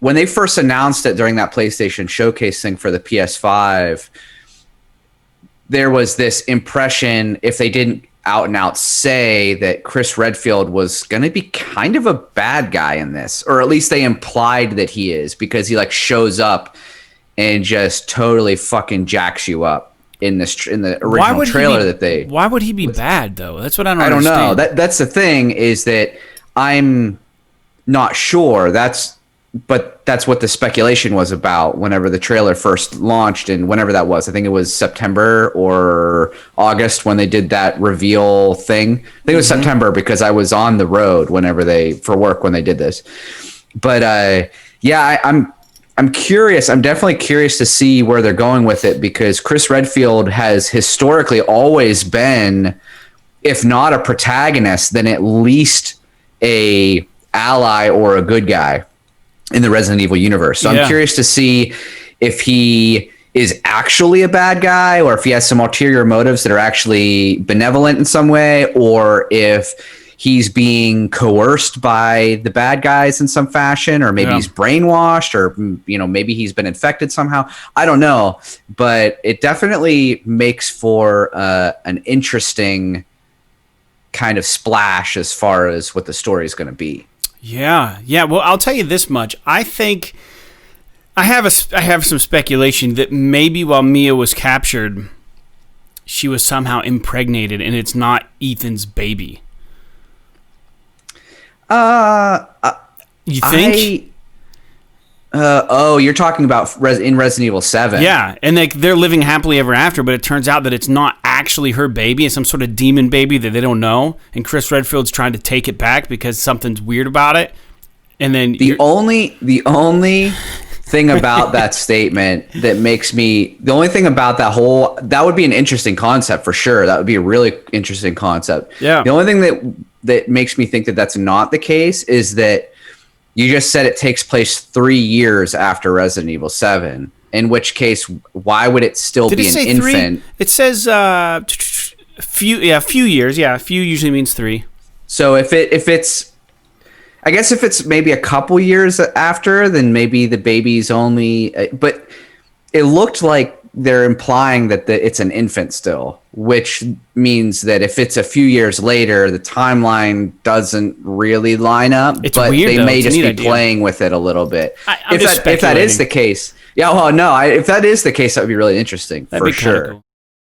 when they first announced it during that PlayStation showcase thing for the PS5, there was this impression, if they didn't out and out say, that Chris Redfield was going to be kind of a bad guy in this, or at least they implied that he is, because he like shows up and just totally fucking jacks you up in the original trailer that they. Why would he be bad though? That's what I don't understand. know. That's the thing, is that I'm not sure. But that's what the speculation was about whenever the trailer first launched, and whenever that was. I think it was September or August when they did that reveal thing. I think it was September, because I was on the road for work when they did this. But I'm curious. I'm definitely curious to see where they're going with it, because Chris Redfield has historically always been, if not a protagonist, then at least a ally or a good guy in the Resident Evil universe. So I'm curious to see if he is actually a bad guy, or if he has some ulterior motives that are actually benevolent in some way, or if he's being coerced by the bad guys in some fashion, or maybe he's brainwashed, or maybe he's been infected somehow. I don't know, but it definitely makes for an interesting kind of splash as far as what the story is going to be. Yeah. Well, I'll tell you this much. I think I have some speculation that maybe while Mia was captured, she was somehow impregnated, and it's not Ethan's baby. You think? You're talking about in Resident Evil 7. Yeah, and they're living happily ever after, but it turns out that it's not actually her baby. It's some sort of demon baby that they don't know, and Chris Redfield's trying to take it back because something's weird about it. And then the only thing about that statement that makes me, the only thing about that would be an interesting concept for sure. That would be a really interesting concept. Yeah. The only thing that makes me think that that's not the case is that you just said it takes place 3 years after Resident Evil 7. In which case, why would it still be an infant? 3? It says few years. Yeah, few usually means 3. So if it's, I guess if it's maybe a couple years after, then maybe the baby's only. But it looked like they're implying that it's an infant still, which means that if it's a few years later, the timeline doesn't really line up. It's but weird, they may just be playing with it a little bit. If that is the case, if that is the case, that would be really interesting. That'd be sure. Cool.